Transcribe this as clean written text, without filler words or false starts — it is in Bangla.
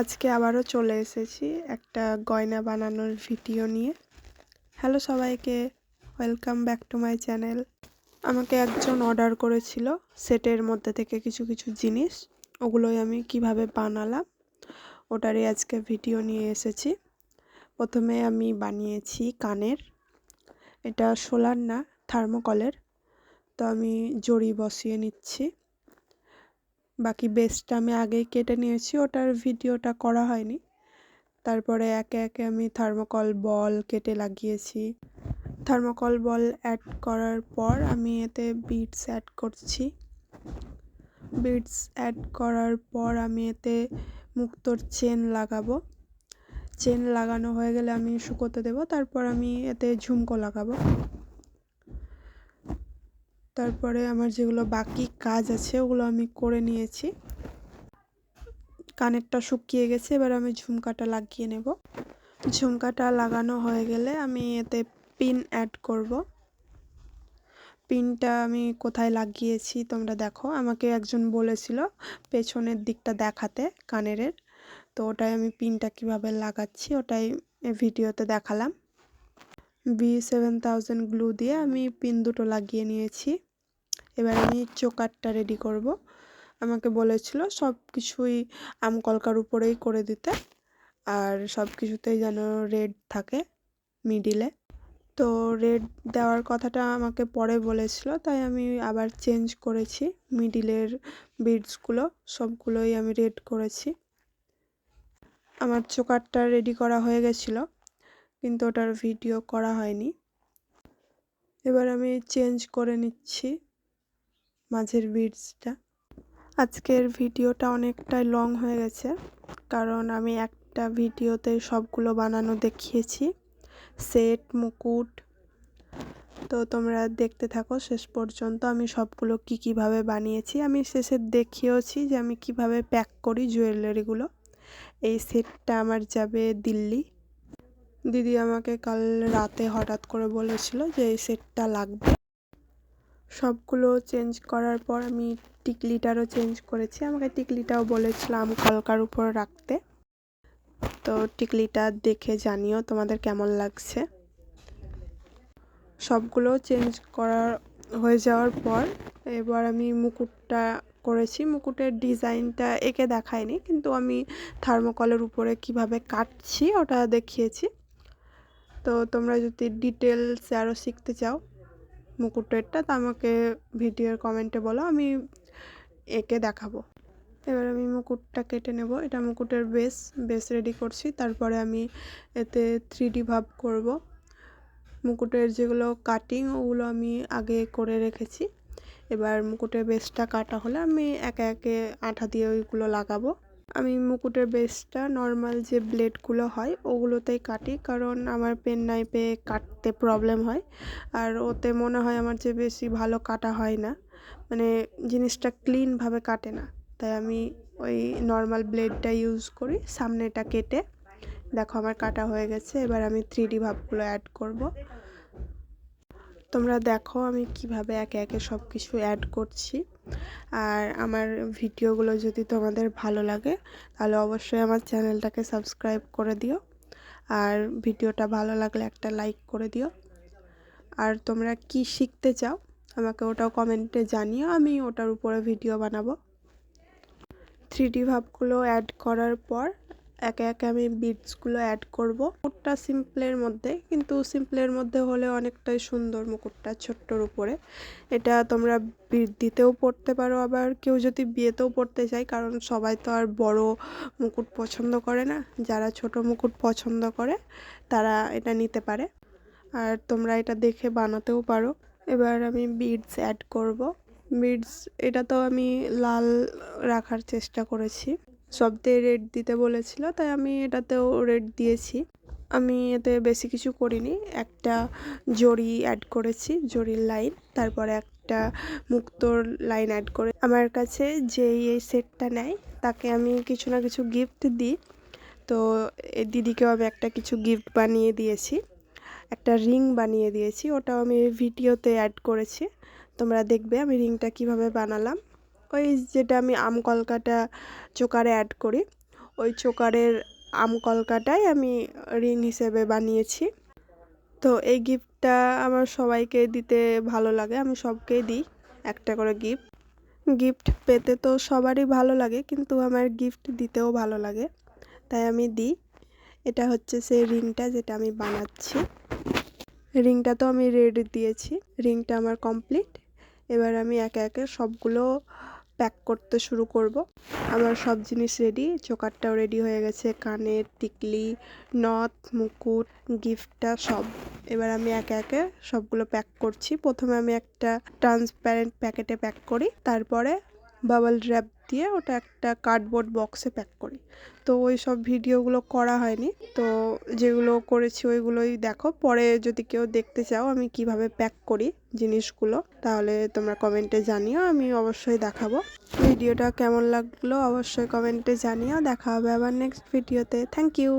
আজকে আবারও চলে এসেছি একটা গয়না বানানোর ভিডিও নিয়ে। হ্যালো সবাইকে, welcome back to my channel. আমাকে একজন অর্ডার করেছিল সেটের মধ্যে থেকে কিছু কিছু জিনিস, ওগুলোই আমি কিভাবে বানালাম ওটারই আজকে ভিডিও নিয়ে এসেছি। প্রথমে আমি বানিয়েছি কানের, এটা সোলার না, থার্মোকলের। তো আমি জড়ি বসিয়ে নিচ্ছি। বাকি বেসটা আমি আগেই কেটে নিয়েছি, ওটার ভিডিওটা করা হয়নি। তারপরে একে একে আমি থার্মোকল বল কেটে লাগিয়েছি। থার্মোকল বল অ্যাড করার পর আমি এতে বিডস অ্যাড করছি। বিডস অ্যাড করার পর আমি এতে মুক্তোর চেন লাগাবো। চেন লাগানো হয়ে গেলে আমি শুকোতে দেব, তারপর আমি এতে ঝুমকো লাগাবো। তারপরে আমার যেগুলো বাকি কাজ আছে ওগুলো আমি করে নিয়েছি। কানেরটা শুকিয়ে গেছে, এবার আমি ঝুমকাটা লাগিয়ে নেব। ঝুমকাটা লাগানো হয়ে গেলে আমি এতে পিন অ্যাড করব। পিনটা আমি কোথায় লাগিয়েছি তোমরা দেখো। আমাকে একজন বলেছিল পেছনের দিকটা দেখাতে কানের, তো ওটাই আমি পিনটা কিভাবে লাগাচ্ছি ওটাই ভিডিওতে দেখালাম। B7000 গ্লু দিয়ে আমি পিন দুটো লাগিয়ে নিয়েছি। এবার আমি চোকারটা রেডি করব। আমাকে বলেছিল সব কিছুই আমকলকার উপরেই করে দিতে, আর সব কিছুতেই যেন রেড থাকে মিডিলে। তো রেড দেওয়ার কথাটা আমাকে পরে বলেছিল, তাই আমি আবার চেঞ্জ করেছি। মিডিলের বিডসগুলো সবগুলোই আমি রেড করেছি। আমার চোকারটা রেডি করা হয়ে গেছিলো, কিন্তু ওটার ভিডিও করা হয়নি। এবার আমি চেঞ্জ করে নিচ্ছি মাঝের বিডসটা। আজকের ভিডিওটা অনেকটাই লং হয়ে গেছে, কারণ আমি একটা ভিডিওতে সবগুলো বানানো দেখিয়েছি, সেট, মুকুট। তো তোমরা দেখতে থাকো শেষ পর্যন্ত আমি সবগুলো কীভাবে বানিয়েছি। আমি শেষে দেখিয়েছি যে আমি কিভাবে প্যাক করি জুয়েলারিগুলো। এই সেটটা আমার যাবে দিল্লি। দিদি আমাকে কাল রাতে হঠাৎ করে বলেছিল যে এই সেটটা লাগবে। সবগুলো চেঞ্জ করার পর আমি টিকলিটারও চেঞ্জ করেছি। আমাকে টিকলিটাও বলেছিলাম কলকার উপর রাখতে। তো টিকলিটা দেখে জানিও তোমাদের কেমন লাগছে। সবগুলো চেঞ্জ করা হয়ে যাওয়ার পর এবার আমি মুকুটটা করেছি। মুকুটের ডিজাইনটা এঁকে দেখাইনি, কিন্তু আমি থার্মোকলের উপরে কিভাবে কাটছি ওটা দেখিয়েছি। তো তোমরা যদি ডিটেলস আরও শিখতে চাও মুকুটেরটা, তো আমাকে ভিডিওর কমেন্টে বলো, আমি এঁকে দেখাবো। এবার আমি মুকুটটা কেটে নেব। এটা মুকুটের বেস রেডি করছি। তারপরে আমি এতে 3D ভাব করব। মুকুটের যেগুলো কাটিং ওগুলো আমি আগে করে রেখেছি। এবার মুকুটের বেসটা কাটা হলে আমি একে একে আঠা দিয়ে ওইগুলো লাগাবো। আমি মুকুটের বেসটা নর্মাল যে ব্লেডগুলো হয় ওগুলোতেই কাটি, কারণ আমার পেন নাইফে কাটতে প্রবলেম হয়, আর ওতে মনে হয় আমার যে বেশি ভালো কাটা হয় না, মানে জিনিসটা ক্লিনভাবে কাটে না। তাই আমি ওই নর্মাল ব্লেডটা ইউজ করি। সামনেটা কেটে দেখো আমার কাটা হয়ে গেছে। এবার আমি 3D ভাবগুলো অ্যাড করব। তোমরা দেখো আমি কিভাবে একে একে সব কিছু অ্যাড করছি। আর আমার ভিডিওগুলো যদি তোমাদের ভালো লাগে তাহলে অবশ্যই আমার চ্যানেলটাকে সাবস্ক্রাইব করে দিও, আর ভিডিওটা ভালো লাগলে একটা লাইক করে দিও। আর তোমরা কি শিখতে চাও আমাকে ওটাও কমেন্টে জানিও, আমি ওটার উপরে ভিডিও বানাবো। 3D ভাবগুলো অ্যাড করার পর একে একে আমি বিডসগুলো অ্যাড করব। মুকুটটা সিম্পলের মধ্যে, কিন্তু সিম্পলের মধ্যে হলে অনেকটাই সুন্দর মুকুটটা ছোট্টর উপরে। এটা তোমরা বৃদ্ধিতেও পড়তে পারো, আবার কেউ যদি বিয়েতেও পড়তে চায়, কারণ সবাই তো আর বড় মুকুট পছন্দ করে না। যারা ছোট মুকুট পছন্দ করে তারা এটা নিতে পারে, আর তোমরা এটা দেখে বানাতেও পারো। এবার আমি বিডস অ্যাড করব। বিডস এটা তো আমি লাল রাখার চেষ্টা করেছি, সবতেই রেড দিতে বলেছিল, তাই আমি এটাতেও রেড দিয়েছি। আমি এতে বেশি কিছু করিনি, একটা জড়ি অ্যাড করেছি, জড়ির লাইন, তারপরে একটা মুক্তোর লাইন অ্যাড করে। আমার কাছে যেই এই সেটটা নেয় তাকে আমি কিছু না কিছু গিফট দিই, তো এই দিদিকেও আমি একটা কিছু গিফট বানিয়ে দিয়েছি, একটা রিং বানিয়ে দিয়েছি। ওটাও আমি ভিডিওতে অ্যাড করেছি, তোমরা দেখবে আমি রিংটা কিভাবে বানালাম। ওই যেটা আমি আম কলকাটা চোকারে অ্যাড করি ওই চোকারের আম কলকাটাই আমি রিং হিসেবে বানিয়েছি। তো এই গিফটটা আমার সবাইকে দিতে ভালো লাগে, আমি সবকেই দিই একটা করে গিফট। গিফট পেতে তো সবারই ভালো লাগে, কিন্তু আমার গিফট দিতেও ভালো লাগে, তাই আমি দিই। এটা হচ্ছে সেই রিংটা যেটা আমি বানাচ্ছি। রিংটা তো আমি রেডি দিয়েছি, রিংটা আমার কমপ্লিট। এবার আমি একে একে সবগুলো প্যাক করতে শুরু করব। আমার সব জিনিস রেডি, চোকারটাও রেডি হয়ে গেছে, কানের টিকলি, নথ, মুকুট, গিফটটা সব। এবার আমি একে একে সবগুলো প্যাক করছি। প্রথমে আমি একটা ট্রান্সপ্যারেন্ট প্যাকেটে প্যাক করি, তারপরে বাবল র্যাপ দিয়ে ওটা একটা কার্ডবোর্ড বক্সে প্যাক করি। তো ওই সব ভিডিওগুলো করা হয়নি, তো যেগুলো করেছি ওইগুলোই দেখো। পরে যদি কেউ দেখতে চাও আমি কিভাবে প্যাক করি জিনিসগুলো, তাহলে তোমরা কমেন্টে জানিও, আমি অবশ্যই দেখাবো। ভিডিওটা কেমন লাগলো অবশ্যই কমেন্টে জানিও। দেখা হবে আবার নেক্সট ভিডিওতে। Thank you.